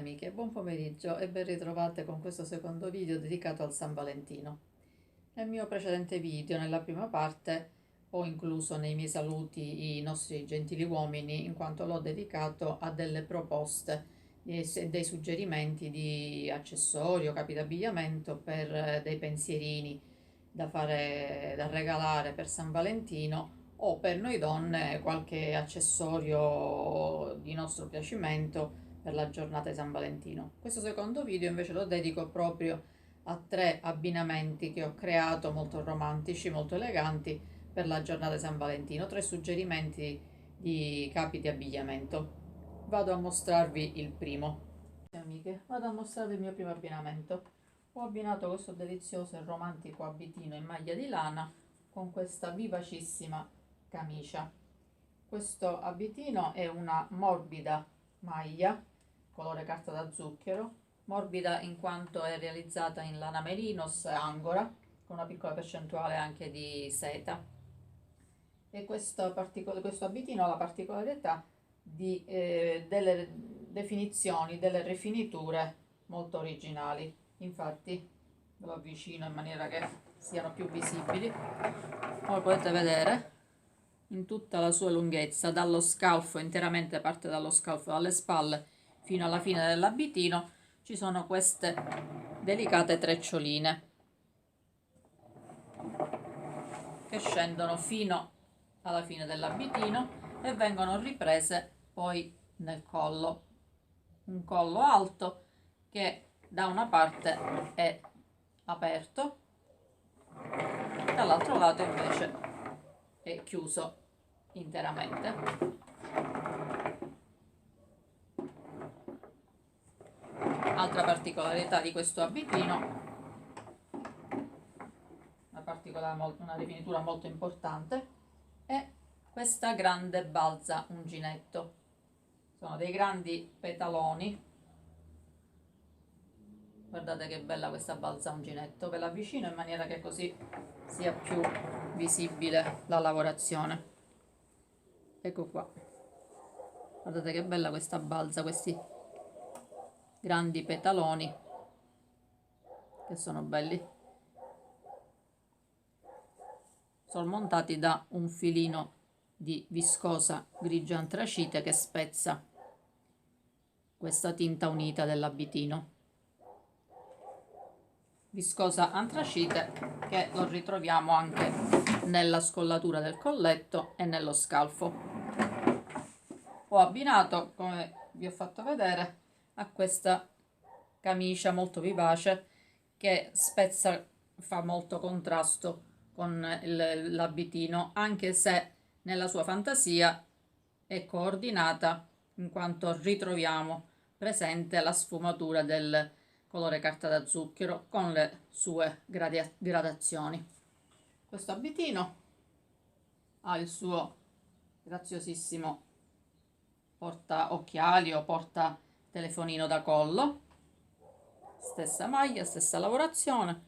amiche, buon pomeriggio e ben ritrovate con questo secondo video dedicato al San Valentino. Nel mio precedente video, nella prima parte, ho incluso nei miei saluti i nostri gentili uomini, in quanto l'ho dedicato a delle proposte e dei suggerimenti di accessori o capi d'abbigliamento per dei pensierini da fare, da regalare per San Valentino, o per noi donne qualche accessorio di nostro piacimento per la giornata di San Valentino. Questo secondo video invece lo dedico proprio a 3 abbinamenti che ho creato, molto romantici, molto eleganti, per la giornata di San Valentino. 3 suggerimenti di capi di abbigliamento. Vado a mostrarvi il primo. Amiche, vado a mostrarvi il mio primo abbinamento. Ho abbinato questo delizioso e romantico abitino in maglia di lana con questa vivacissima camicia. Questo abitino è una morbida maglia colore carta da zucchero, morbida in quanto è realizzata in lana merinos angora con una piccola percentuale anche di seta, e questo abitino ha la particolarità di delle definizioni, delle rifiniture molto originali. Infatti ve lo avvicino in maniera che siano più visibili. Come potete vedere, in tutta la sua lunghezza, dallo scalfo, interamente parte dallo scalfo, dalle spalle fino alla fine dell'abitino, ci sono queste delicate treccioline che scendono fino alla fine dell'abitino e vengono riprese poi nel collo. Un collo alto che da una parte è aperto, dall'altro lato invece è chiuso interamente. Altra particolarità di questo abitino, una rifinitura molto importante, è questa grande balza unginetto. Sono dei grandi petaloni. Guardate che bella questa balza unginetto, ve la avvicino in maniera che così sia più visibile la lavorazione. Ecco qua, guardate che bella questa balza, questi grandi petaloni che sono belli, sormontati da un filino di viscosa grigia antracite che spezza questa tinta unita dell'abitino. Viscosa antracite che lo ritroviamo anche nella scollatura del colletto e nello scalfo. Ho abbinato, come vi ho fatto vedere, a questa camicia molto vivace che spezza, fa molto contrasto con l'abitino, anche se nella sua fantasia è coordinata, in quanto ritroviamo presente la sfumatura del colore carta da zucchero con le sue gradazioni. Questo abitino ha il suo graziosissimo porta occhiali o porta telefonino da collo, stessa maglia, stessa lavorazione,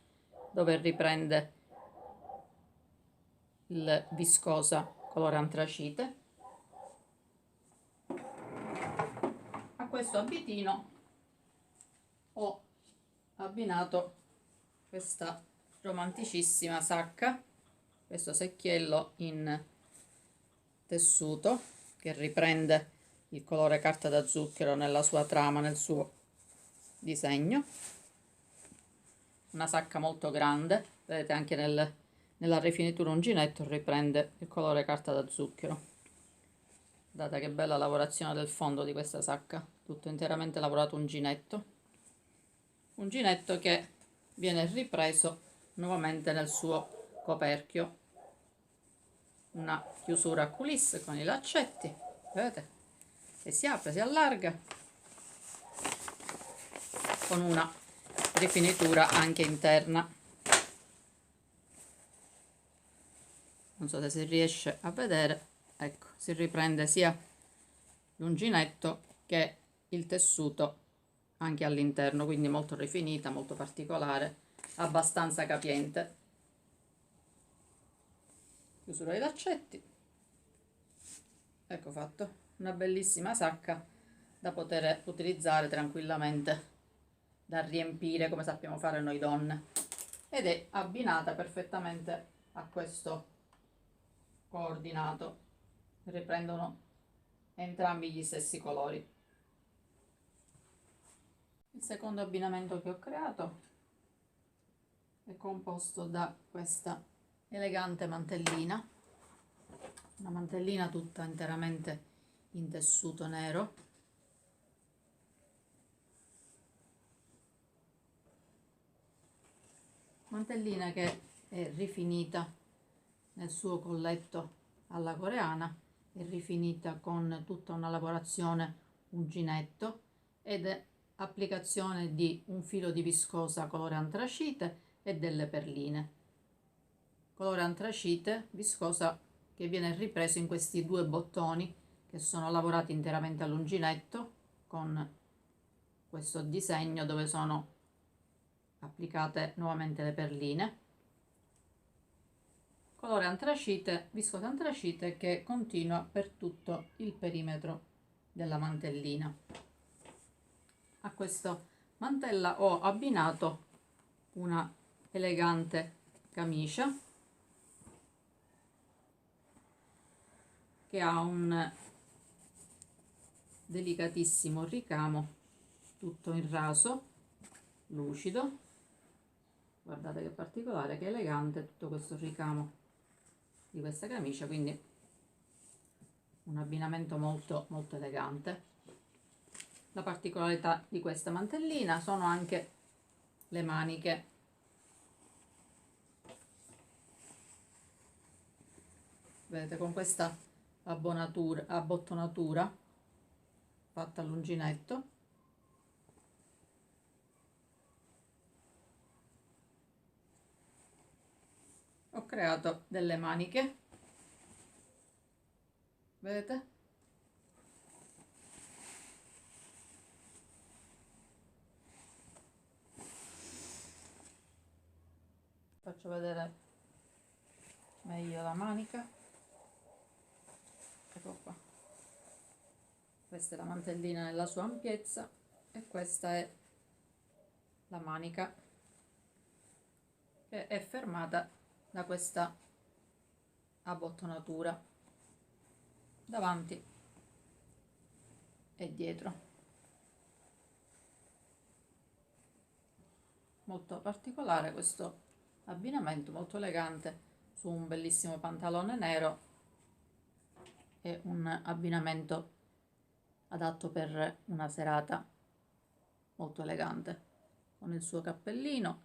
dove riprende il viscosa colore antracite. A questo abitino ho abbinato questa romanticissima sacca, questo secchiello in tessuto che riprende il colore carta da zucchero nella sua trama, nel suo disegno. Una sacca molto grande, vedete anche nella rifinitura unginetto riprende il colore carta da zucchero. Guardate che bella lavorazione del fondo di questa sacca, tutto interamente lavorato unginetto che viene ripreso nuovamente nel suo coperchio. Una chiusura a coulisse con i laccetti, vedete, che si apre, si allarga, con una rifinitura anche interna. Non so se si riesce a vedere, ecco, si riprende sia l'unginetto che il tessuto anche all'interno, quindi molto rifinita, molto particolare, abbastanza capiente. Chiusura dei laccetti, ecco fatto, una bellissima sacca da poter utilizzare tranquillamente, da riempire come sappiamo fare noi donne, ed è abbinata perfettamente a questo coordinato, riprendono entrambi gli stessi colori. Il secondo abbinamento che ho creato è composto da questa elegante mantellina, una mantellina tutta interamente in tessuto nero, mantellina che è rifinita nel suo colletto alla coreana, è rifinita con tutta una lavorazione uncinetto ed è applicazione di un filo di viscosa colore antracite e delle perline. Colore antracite, viscosa, che viene ripreso in questi due bottoni che sono lavorati interamente all'uncinetto con questo disegno dove sono applicate nuovamente le perline. Colore antracite, viscosa antracite, che continua per tutto il perimetro della mantellina. A questa mantella ho abbinato una elegante camicia che ha un delicatissimo ricamo tutto in raso, lucido. Guardate che particolare, che elegante tutto questo ricamo di questa camicia, quindi un abbinamento molto molto elegante. La particolarità di questa mantellina sono anche le maniche. Vedete, con questa abbottonatura fatta all'uncinetto, ho creato delle maniche, vedete? Faccio vedere meglio la manica. Ecco qua. Questa è la mantellina nella sua ampiezza e questa è la manica, che è fermata da questa abbottonatura davanti e dietro. Molto particolare questo abbinamento, molto elegante su un bellissimo pantalone nero. È un abbinamento adatto per una serata molto elegante, con il suo cappellino,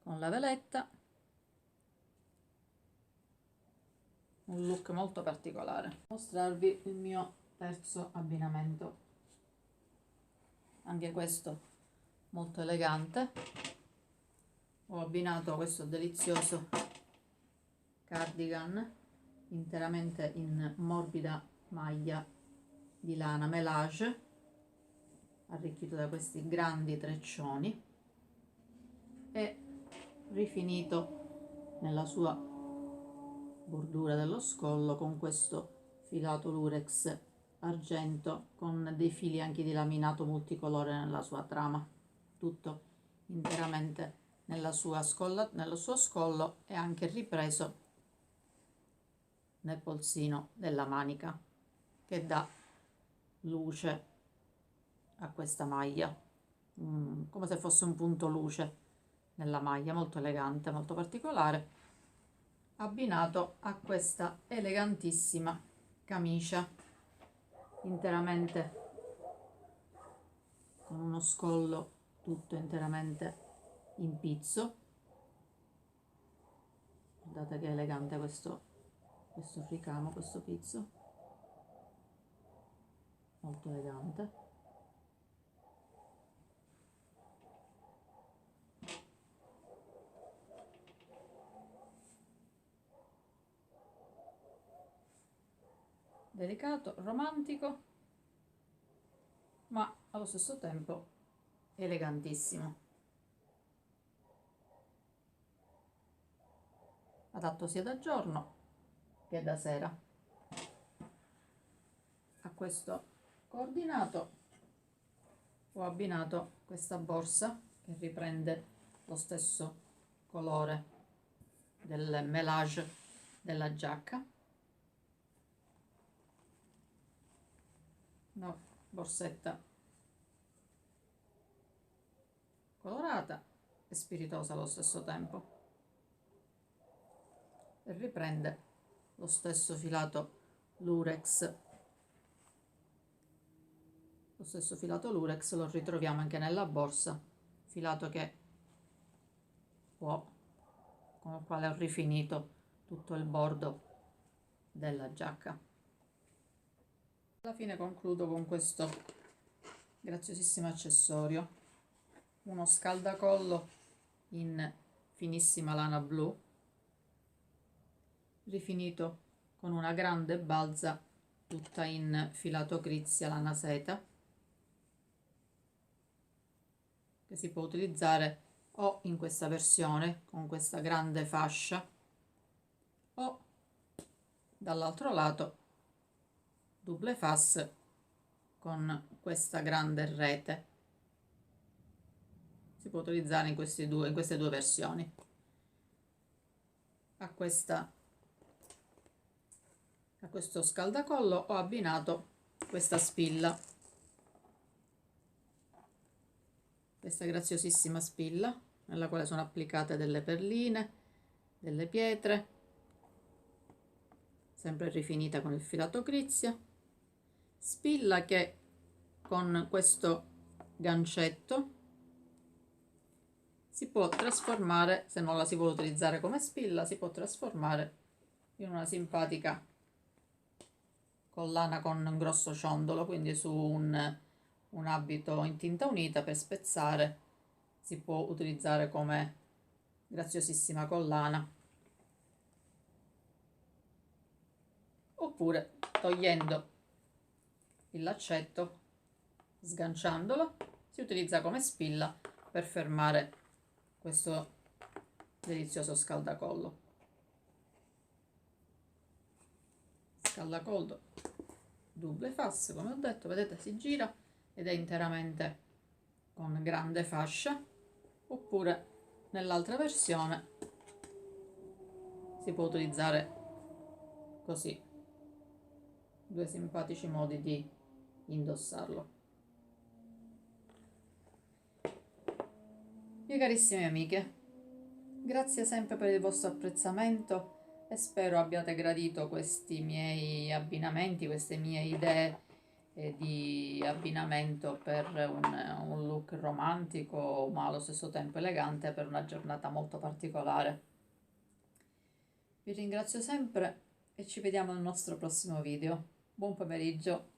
con la veletta, un look molto particolare. Mostrarvi il mio terzo abbinamento, anche questo molto elegante. Ho abbinato questo delizioso cardigan interamente in morbida maglia di lana melage, arricchito da questi grandi treccioni e rifinito nella sua bordura dello scollo con questo filato lurex argento con dei fili anche di laminato multicolore nella sua trama, tutto interamente nello suo scollo e anche ripreso nel polsino della manica, che dà luce a questa maglia, come se fosse un punto luce nella maglia, molto elegante, molto particolare, abbinato a questa elegantissima camicia interamente con uno scollo tutto interamente in pizzo. Guardate che elegante questo ricamo, questo pizzo, molto elegante. Delicato, romantico, ma allo stesso tempo elegantissimo, adatto sia da giorno che da sera. A questo coordinato ho abbinato questa borsa che riprende lo stesso colore del melage della giacca, una borsetta colorata e spiritosa allo stesso tempo, e riprende lo stesso filato lurex. Lo stesso filato lurex lo ritroviamo anche nella borsa, filato che con il quale ho rifinito tutto il bordo della giacca. Alla fine concludo con questo graziosissimo accessorio, uno scaldacollo in finissima lana blu, rifinito con una grande balza tutta in filato crizia lana seta, che si può utilizzare o in questa versione con questa grande fascia, o dall'altro lato double face con questa grande rete. Si può utilizzare in queste due versioni. A questo scaldacollo ho abbinato questa spilla, questa graziosissima spilla nella quale sono applicate delle perline, delle pietre, sempre rifinita con il filato crizia, spilla che con questo gancetto si può trasformare, se non la si vuole utilizzare come spilla, si può trasformare in una simpatica collana con un grosso ciondolo, quindi su un abito in tinta unita per spezzare si può utilizzare come graziosissima collana, oppure togliendo il laccetto, sganciandolo, si utilizza come spilla per fermare questo delizioso scaldacollo. Scaldacollo double face, come ho detto, vedete, si gira ed è interamente con grande fascia, oppure nell'altra versione si può utilizzare così, due simpatici modi di indossarlo. Mie carissime amiche, grazie sempre per il vostro apprezzamento e spero abbiate gradito questi miei abbinamenti, queste mie idee di abbinamento per un look romantico ma allo stesso tempo elegante per una giornata molto particolare. Vi ringrazio sempre e ci vediamo nel nostro prossimo video. Buon pomeriggio!